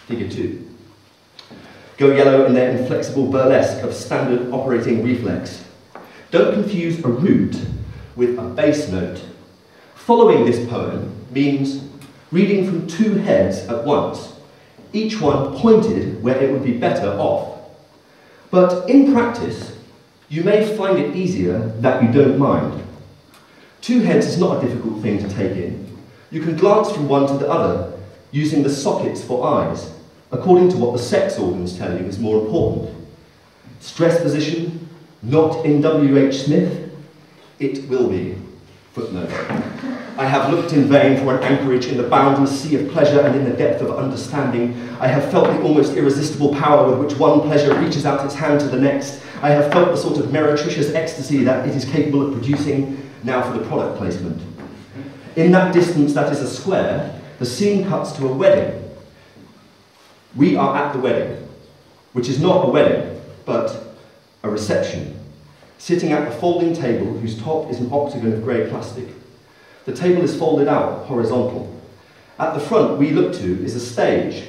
Figure 2. Go yellow in their inflexible burlesque of standard operating reflex. Don't confuse a root with a bass note. Following this poem means reading from 2 heads at once, each one pointed where it would be better off. But in practice, you may find it easier that you don't mind. 2 heads is not a difficult thing to take in. You can glance from one to the other, using the sockets for eyes, according to what the sex organs tell you is more important. Stress position, not in W.H. Smith, it will be. Footnote. I have looked in vain for an anchorage in the boundless sea of pleasure and in the depth of understanding. I have felt the almost irresistible power with which one pleasure reaches out its hand to the next. I have felt the sort of meretricious ecstasy that it is capable of producing. Now for the product placement. In that distance that is a square, the scene cuts to a wedding. We are at the wedding, which is not a wedding, but a reception, sitting at a folding table whose top is an octagon of grey plastic. The table is folded out, horizontal. At the front we look to is a stage,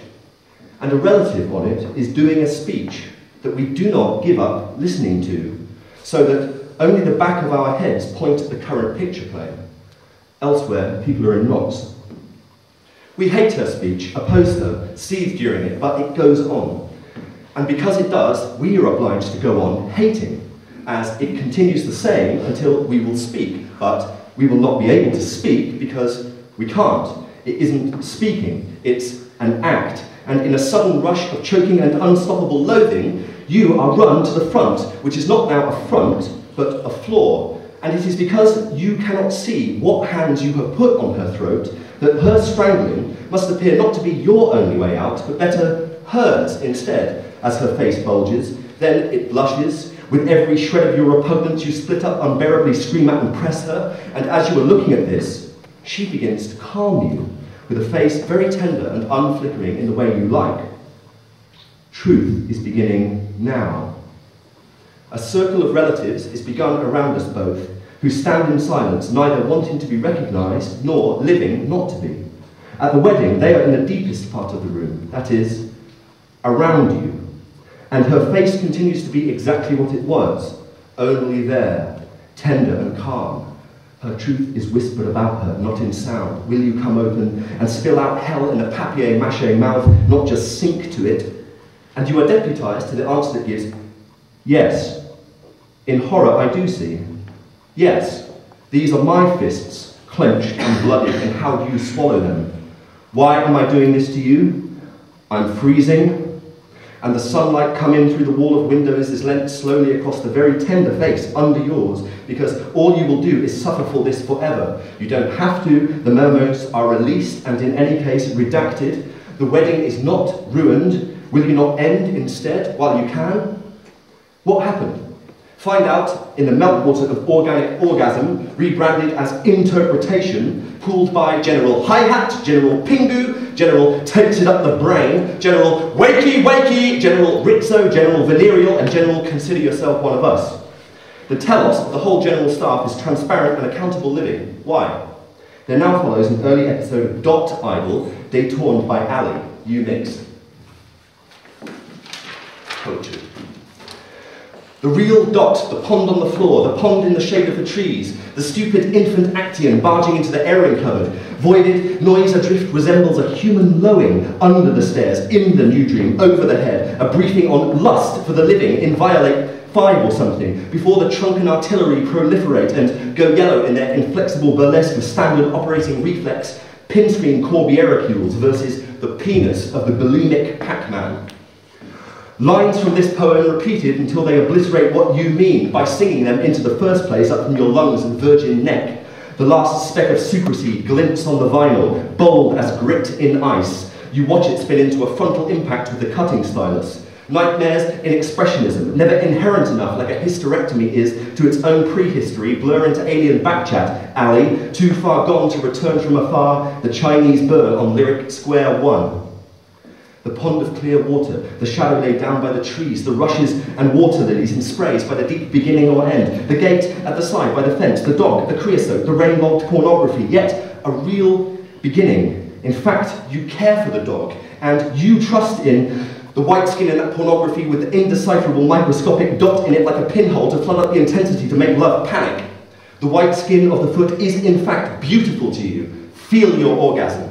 and a relative on it is doing a speech that we do not give up listening to, so that only the back of our heads point at the current picture plane. Elsewhere, people are in knots. We hate her speech, oppose her, seethe during it, but it goes on. And because it does, we are obliged to go on hating, as it continues the same until we will speak, but we will not be able to speak because we can't. It isn't speaking, it's an act. And in a sudden rush of choking and unstoppable loathing, you are run to the front, which is not now a front, but a floor. And it is because you cannot see what hands you have put on her throat that her strangling must appear not to be your only way out, but better hers instead, as her face bulges. Then it blushes. With every shred of your repugnance you split up, unbearably scream at and press her, and as you are looking at this, she begins to calm you, with a face very tender and unflickering in the way you like. Truth is beginning now. A circle of relatives is begun around us both, who stand in silence, neither wanting to be recognised, nor living not to be. At the wedding, they are in the deepest part of the room, that is, around you. And her face continues to be exactly what it was, only there, tender and calm. Her truth is whispered about her, not in sound. Will you come open and spill out hell in a papier-mâché mouth, not just sink to it? And you are deputised to the answer that gives, yes. In horror I do see. Yes, these are my fists, clenched and bloody, and how do you swallow them? Why am I doing this to you? I'm freezing, and the sunlight coming through the wall of windows is lent slowly across the very tender face under yours, because all you will do is suffer for this forever. You don't have to, the memos are released, and in any case redacted. The wedding is not ruined. Will you not end instead, while you can? What happened? Find out in the meltwater of organic orgasm, rebranded as interpretation, pooled by General Hi-Hat, General Pingu, General Takes It Up the Brain, General Wakey Wakey, General Rizzo, General Venereal, and General Consider Yourself One of Us. The telos of the whole general staff is transparent and accountable living. Why? There now follows an early episode of Dot Idol, detourned by Ali. You mixed. Poetry. The real Dot, the pond on the floor, the pond in the shade of the trees, the stupid infant Actaeon barging into the airing cupboard, voided, noise adrift resembles a human lowing under the stairs, in the new dream, over the head, a briefing on lust for the living, inviolate 5 or something, before the trunken artillery proliferate and go yellow in their inflexible burlesque of standard operating reflex, pin-screen Corbieracules versus the penis of the bulimic Pac-Man. Lines from this poem repeated until they obliterate what you mean by singing them into the first place up from your lungs and virgin neck. The last speck of sucreseed glints on the vinyl, bold as grit in ice. You watch it spin into a frontal impact with the cutting stylus. Nightmares in expressionism, never inherent enough like a hysterectomy is to its own prehistory, blur into alien backchat, alley, too far gone to return from afar, the Chinese burn on lyric square 1. The pond of clear water, the shadow laid down by the trees, the rushes and water lilies and sprays by the deep beginning or end, the gate at the side by the fence, the dog, the creosote, the rain-logged pornography, yet a real beginning. In fact, you care for the dog, and you trust in the white skin in that pornography with the indecipherable microscopic dot in it like a pinhole to flood up the intensity to make love panic. The white skin of the foot is in fact beautiful to you. Feel your orgasm.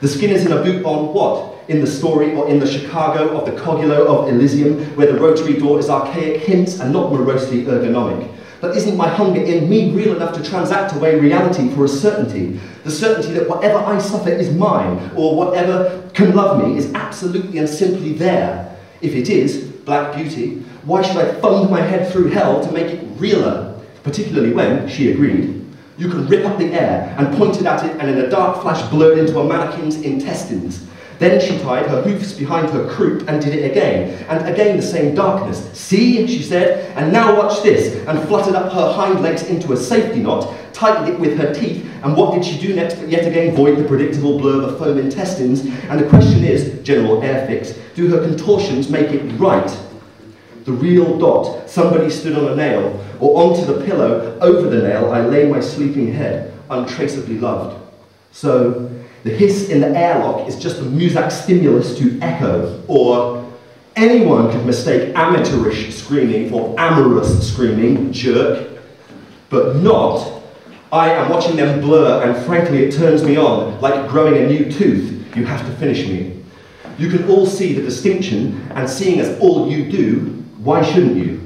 The skin is in a boot on what? In the story or in the Chicago of the Cogulo of Elysium, where the rotary door is archaic hints and not morosely ergonomic. But isn't my hunger in me real enough to transact away reality for a certainty? The certainty that whatever I suffer is mine, or whatever can love me is absolutely and simply there. If it is, black beauty, why should I fund my head through hell to make it realer? Particularly when, she agreed, you can rip up the air and pointed at it and in a dark flash blurred into a mannequin's intestines. Then she tied her hoofs behind her croup and did it again, and again the same darkness. See, she said, and now watch this, and fluttered up her hind legs into a safety knot, tightened it with her teeth, and what did she do next but yet again void the predictable blurb of foam intestines? And the question is, general airfix, do her contortions make it right? The real dot, somebody stood on a nail, or onto the pillow, over the nail I lay my sleeping head, untraceably loved. So, the hiss in the airlock is just a Muzak stimulus to echo, or anyone could mistake amateurish screaming for amorous screaming, jerk, but not. I am watching them blur, and frankly it turns me on, like growing a new tooth. You have to finish me. You can all see the distinction, and seeing as all you do, why shouldn't you?